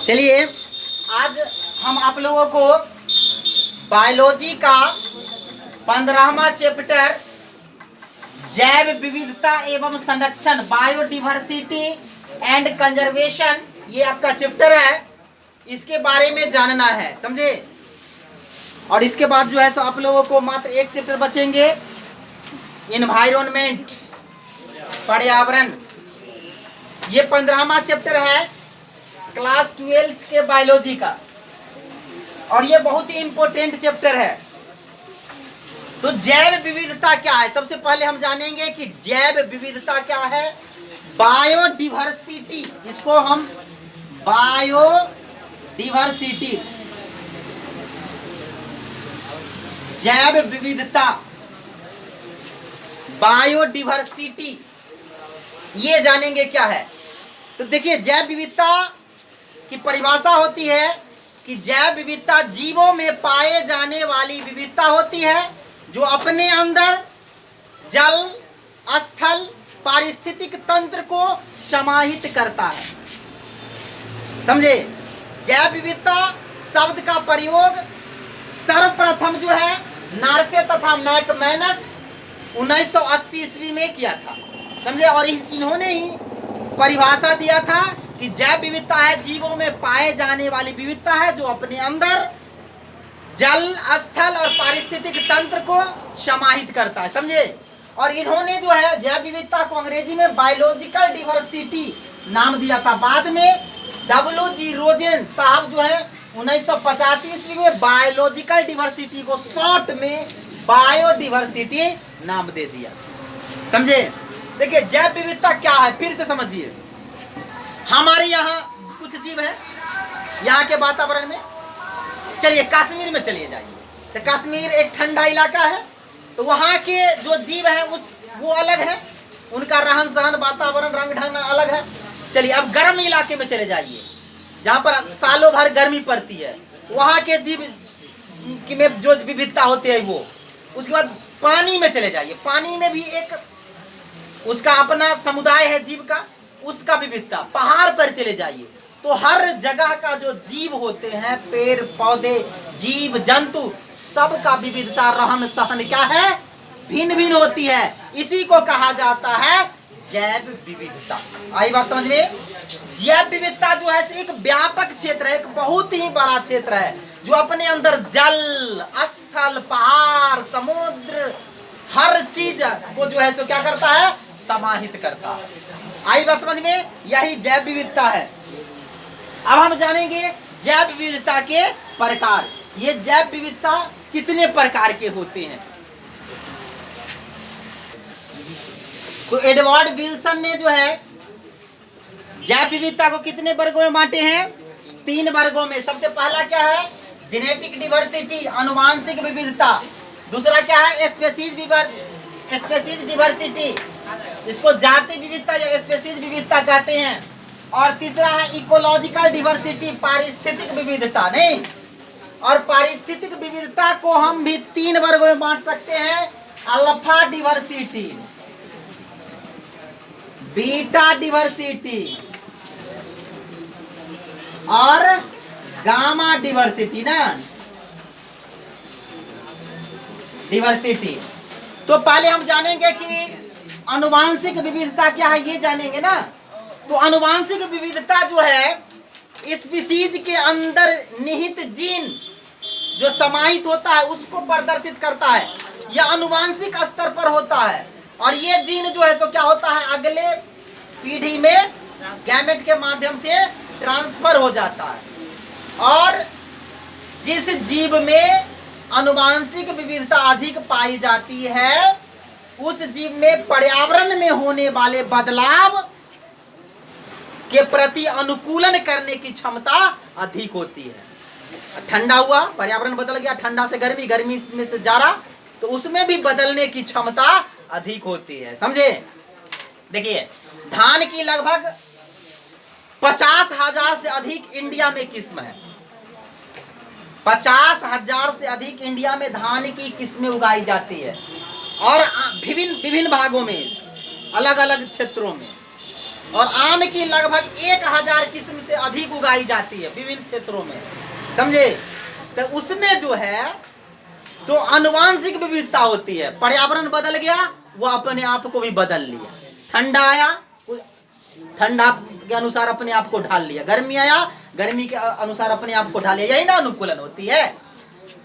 चलिए आज हम आप लोगों को बायोलॉजी का 15वां चैप्टर जैव विविधता एवं संरक्षण बायोडिवर्सिटी एंड कंजर्वेशन, ये आपका चैप्टर है, इसके बारे में जानना है, समझे। और इसके बाद जो है सो आप लोगों को मात्र एक चैप्टर बचेंगे, इन्वायरमेंट, पर्यावरण। ये 15वां चैप्टर है क्लास 12 के बायोलॉजी का, और ये बहुत ही इंपॉर्टेंट चैप्टर है। तो जैव विविधता क्या है, सबसे पहले हम जानेंगे कि जैव विविधता क्या है। बायोडिवर्सिटी, इसको हम बायोडिवर्सिटी, जैव विविधता, बायोडिवर्सिटी, ये जानेंगे क्या है। तो देखिए, जैव विविधता की परिभाषा होती है कि जैव विविधता जीवों में पाए जाने वाली विविधता होती है जो अपने अंदर जल, स्थल, पारिस्थितिक तंत्र को समाहित करता है, समझे। जैव विविधता शब्द का प्रयोग सर्वप्रथम जो है नार्से तथा मैकमैनस 1980 ईस्वी में किया था, समझे। और इन्होंने ही परिभाषा दिया था कि जैव विविधता है जीवों में पाए जाने वाली विविधता है जो अपने अंदर जल, स्थल और पारिस्थितिक तंत्र को समाहित करता है, समझे। और इन्होंने जो है जैव विविधता को अंग्रेजी में बायोलॉजिकल डिवर्सिटी नाम दिया था। बाद में W.G. रोजेन साहब जो है 1985 ईस्वी में बायोलॉजिकल डिवर्सिटी को शॉर्ट में बायोडिवर्सिटी नाम दे दिया, समझे। देखिए, जैव विविधता क्या है फिर से समझिए। हमारे यहाँ कुछ जीव है यहाँ के वातावरण में। चलिए कश्मीर में चलिए जाइए, तो कश्मीर एक ठंडा इलाका है, तो वहाँ के जो जीव है वो अलग है, उनका रहन सहन, वातावरण, रंग ढंग अलग है। चलिए अब गर्म इलाके में चले जाइए जहाँ पर सालों भर गर्मी पड़ती है, वहाँ के जीव में जो विविधता होती है वो। उसके बाद पानी में चले जाइए, पानी में भी एक उसका अपना समुदाय है जीव का, उसका विविधता। पहाड़ पर चले जाइए तो हर जगह का जो जीव होते हैं, पेड़ पौधे, जीव जंतु, सबका विविधता, रहन सहन क्या है, भिन्न भिन्न होती है। इसी को कहा जाता है जैव विविधता। आई बात समझ में। जैव विविधता जो है एक व्यापक क्षेत्र है, एक बहुत ही बड़ा क्षेत्र है जो अपने अंदर जल, स्थल, पहाड़, समुद्र, हर चीज को जो है सो क्या करता है, समाहित करता है। आई बात समझ में, यही जैव विविधता है। अब हम जानेंगे जैव विविधता के प्रकार। ये जैव विविधता कितने प्रकार के होते हैं। तो एडवर्ड विल्सन ने जो है जैव विविधता को कितने वर्गों में बांटे हैं, 3 वर्गों में। सबसे पहला क्या है, जेनेटिक डिवर्सिटी, अनुवांशिक विविधता। दूसरा क्या है, स्पीशीज डिवर्सिटी, इसको जाति विविधता या स्पीशीज विविधता कहते हैं। और तीसरा है इकोलॉजिकल डिवर्सिटी, पारिस्थितिक विविधता। नहीं, और पारिस्थितिक विविधता को हम भी 3 वर्गों में बांट सकते हैं, अल्फा डिवर्सिटी, बीटा डिवर्सिटी और गामा डिवर्सिटी ना, डिवर्सिटी। तो पहले हम जानेंगे कि अनुवांशिक विविधता क्या है, ये जानेंगे ना। तो अनुवांशिक विविधता जो है स्पीशीज के अंदर निहित जीन जो समाहित होता है उसको प्रदर्शित करता है। यह अनुवांशिक स्तर पर होता है, और ये जीन जो है सो क्या होता है, अगले पीढ़ी में गैमेट के माध्यम से ट्रांसफर हो जाता है। और जिस जीव में अनुवांशिक विविधता अधिक पाई जाती है उस जीव में पर्यावरण में होने वाले बदलाव के प्रति अनुकूलन करने की क्षमता अधिक होती है। ठंडा हुआ, पर्यावरण बदल गया, ठंडा से गर्मी, गर्मी में से जाड़ा, तो उसमें भी बदलने की क्षमता अधिक होती है, समझे। देखिए, धान की लगभग 50,000 से अधिक इंडिया में किस्म है। 50,000 से अधिक इंडिया में धान की किस्में उगाई जाती है, और विभिन्न भागों में, अलग अलग क्षेत्रों में। और आम की लगभग 1000 किस्म से अधिक उगाई जाती है विभिन्न क्षेत्रों में, समझे। तो उसमें जो है सो आनुवांशिक विविधता होती है। पर्यावरण बदल गया, वो अपने आप को भी बदल लिया। ठंडा आया, ठंडा के अनुसार अपने आप को ढाल लिया। गर्मी आया, गर्मी के अनुसार अपने आप को ढाल लिया। यही ना अनुकूलन होती है।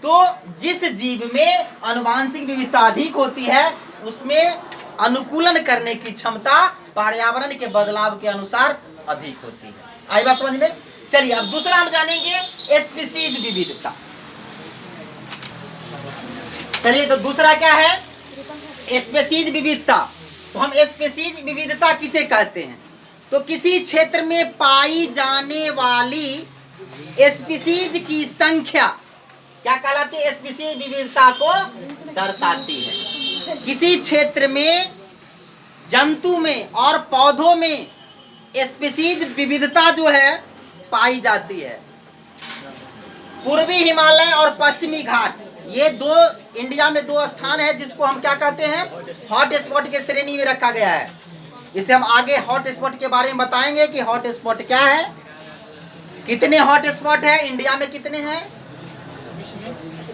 तो जिस जीव में आनुवांशिक विविधता अधिक होती है उसमें अनुकूलन करने की क्षमता पर्यावरण के बदलाव के अनुसार अधिक होती है। आई बात समझ में। चलिए अब दूसरा हम जानेंगे स्पीसीज विविधता। चलिए तो दूसरा क्या है, स्पीसीज विविधता। तो हम स्पीसीज विविधता किसे कहते हैं, तो किसी क्षेत्र में पाई जाने वाली स्पीसीज की संख्या क्या कहलाती है, स्पीसीज विविधता को दर्शाती है। किसी क्षेत्र में जंतु में और पौधों में स्पीसीज विविधता जो है पाई जाती है। पूर्वी हिमालय और पश्चिमी घाट, ये दो इंडिया में दो स्थान है जिसको हम क्या कहते हैं, हॉट स्पॉट के श्रेणी में रखा गया है। इसे हम आगे हॉट स्पॉट के बारे में बताएंगे कि हॉट स्पॉट क्या है, कितने हॉट स्पॉट है इंडिया में, कितने हैं।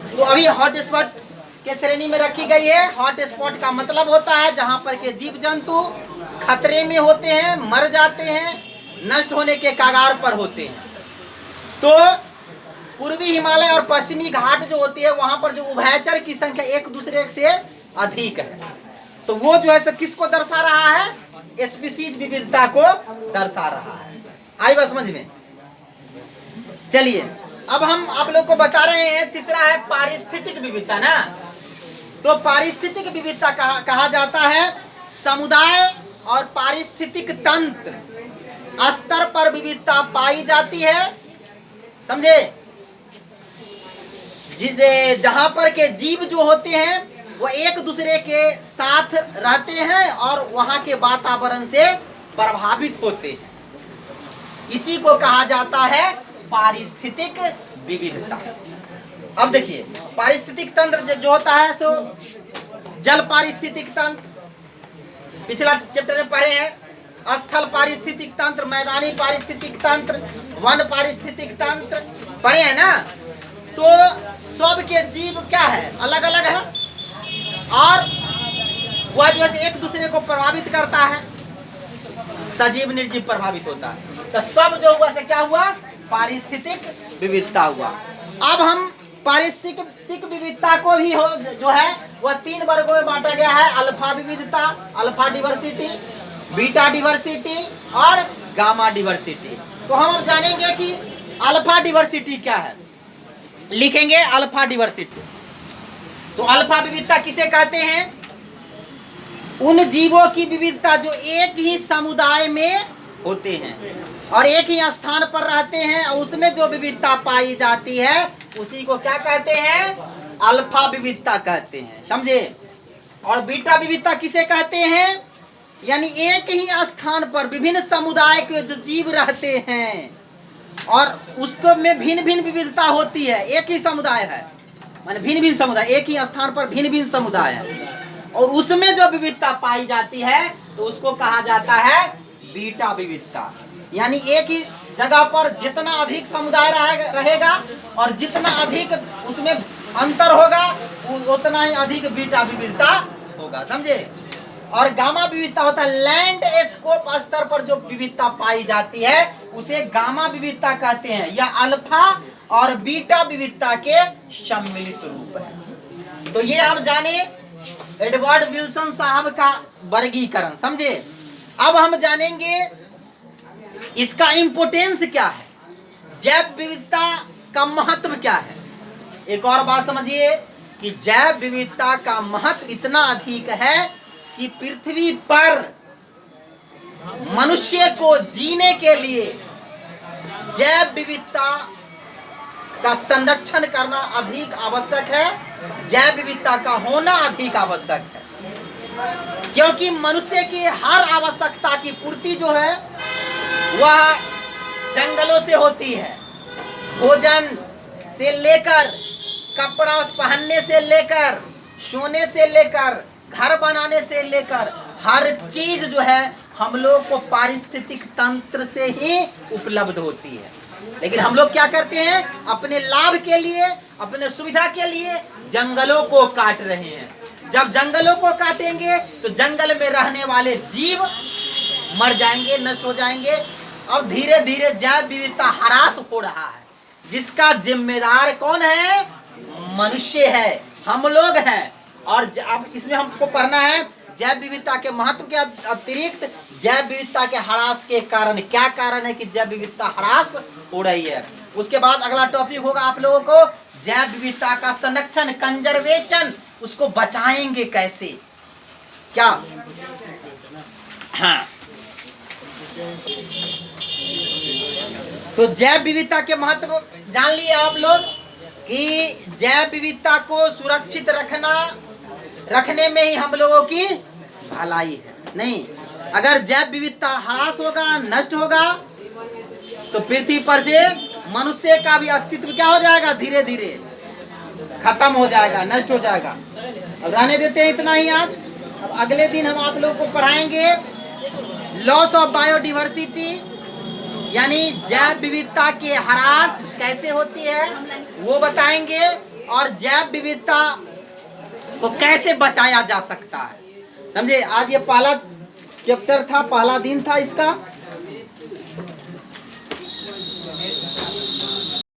तो अभी हॉट स्पॉट के श्रेणी में रखी गई है। हॉट स्पॉट का मतलब होता है जहां पर के जीव जंतु खतरे में होते हैं, मर जाते हैं, नष्ट होने के कगार पर होते हैं। तो पूर्वी हिमालय और पश्चिमी घाट जो होती है वहां पर जो उभयचर की संख्या एक दूसरे से अधिक है, तो वो जो है किसको दर्शा रहा है, स्पीसीज विविधता को दर्शा रहा है। आई बात समझ में। चलिए अब हम आप लोग को बता रहे हैं, तीसरा है पारिस्थितिक विविधता ना। तो पारिस्थितिक विविधता कहा जाता है समुदाय और पारिस्थितिक तंत्र स्तर पर विविधता पाई जाती है, समझे। जहां पर के जीव जो होते हैं वो एक दूसरे के साथ रहते हैं और वहां के वातावरण से प्रभावित होते हैं, इसी को कहा जाता है पारिस्थितिक विविधता। अब देखिए पारिस्थितिक तंत्र जो होता है सो जल पारिस्थितिक तंत्र, पिछला चैप्टर में पढ़े हैं। स्थल पारिस्थितिक तंत्र, मैदानी पारिस्थितिक तंत्र, वन पारिस्थितिक तंत्र पढ़े हैं ना। तो सब के जीव क्या है, अलग अलग है और वह जो है एक दूसरे को प्रभावित करता है, सजीव निर्जीव प्रभावित होता है। तो सब जो हुआ से क्या हुआ, पारिस्थितिक विविधता हुआ। अब हम पारिस्थितिक विविधता को भी हो जो है वह तीन वर्गों में बांटा गया है। अल्फा विविधता, अल्फा डिवर्सिटी, बीटा डिवर्सिटी और गामा डिवर्सिटी। तो हम अब जानेंगे कि अल्फा डिवर्सिटी क्या है, लिखेंगे अल्फा डिवर्सिटी। तो अल्फा विविधता किसे कहते हैं, उन जीवों की विविधता जो एक ही समुदाय में होते हैं और एक ही स्थान पर रहते हैं और उसमें जो विविधता पाई जाती है उसी को क्या कहते हैं, अल्फा विविधता कहते हैं, समझे। और बीटा विविधता किसे कहते हैं, यानी एक ही स्थान पर विभिन्न समुदाय के जो जीव रहते हैं और उसको में भिन्न भिन्न विविधता होती है। एक ही समुदाय है माने भिन्न भिन्न समुदाय, एक ही स्थान पर भिन्न भिन्न समुदाय है और उसमें जो विविधता पाई जाती है तो उसको कहा जाता है बीटा विविधता। यानी एक ही जगह पर जितना अधिक समुदाय रहेगा और जितना अधिक उसमें अंतर होगा उतना ही अधिक बीटा विविधता होगा, समझे। और गामा विविधता होता है लैंड स्कोप स्तर पर जो विविधता पाई जाती है उसे गामा विविधता कहते हैं। यह अल्फा और बीटा विविधता के सम्मिलित रूप है। तो ये हम जाने एडवर्ड विल्सन साहब का वर्गीकरण, समझे। अब हम जानेंगे इसका इंपोर्टेंस क्या है, जैव विविधता का महत्व क्या है। एक और बात समझिए कि जैव विविधता का महत्व इतना अधिक है कि पृथ्वी पर मनुष्य को जीने के लिए जैव विविधता का संरक्षण करना अधिक आवश्यक है, जैव विविधता का होना अधिक आवश्यक है। क्योंकि मनुष्य की हर आवश्यकता की पूर्ति जो है वह जंगलों से होती है। भोजन से लेकर कपड़ा पहनने से लेकर सोने से लेकर घर बनाने से लेकर हर चीज जो है हम लोग को पारिस्थितिक तंत्र से ही उपलब्ध होती है। लेकिन हम लोग क्या करते हैं, अपने लाभ के लिए, अपने सुविधा के लिए जंगलों को काट रहे हैं। जब जंगलों को काटेंगे तो जंगल में रहने वाले जीव मर जाएंगे, नष्ट हो जाएंगे। अब धीरे धीरे जैव विविधता ह्रास हो रहा है, जिसका जिम्मेदार कौन है? मनुष्य है, हम लोग हैं। और अब इसमें हमको पढ़ना है जैव विविधता के महत्व के अतिरिक्त जैव विविधता के ह्रास के कारण, क्या कारण है कि जैव विविधता ह्रास हो रही है। उसके बाद अगला टॉपिक होगा आप लोगों को जैव विविधता का संरक्षण, कंजर्वेशन, उसको बचाएंगे कैसे, क्या? हाँ, तो जैव विविधता के महत्व जान लिए आप लोग कि जैव विविधता को सुरक्षित रखने में ही हम लोगों की भलाई है। नहीं, अगर जैव विविधता ह्रास होगा, नष्ट होगा, तो पृथ्वी पर से मनुष्य का भी अस्तित्व क्या हो जाएगा? धीरे धीरे खत्म हो जाएगा, नष्ट हो जाएगा। अब रहने देते हैं इतना ही आज। अब अगले दिन हम आप लोगों को पढ़ाएंगे लॉस ऑफ बायोडिवर्सिटी, यानी जैव विविधता के ह्रास कैसे होती है वो बताएंगे, और जैव विविधता को कैसे बचाया जा सकता है। समझे? आज ये पहला चैप्टर था, पहला दिन था इसका।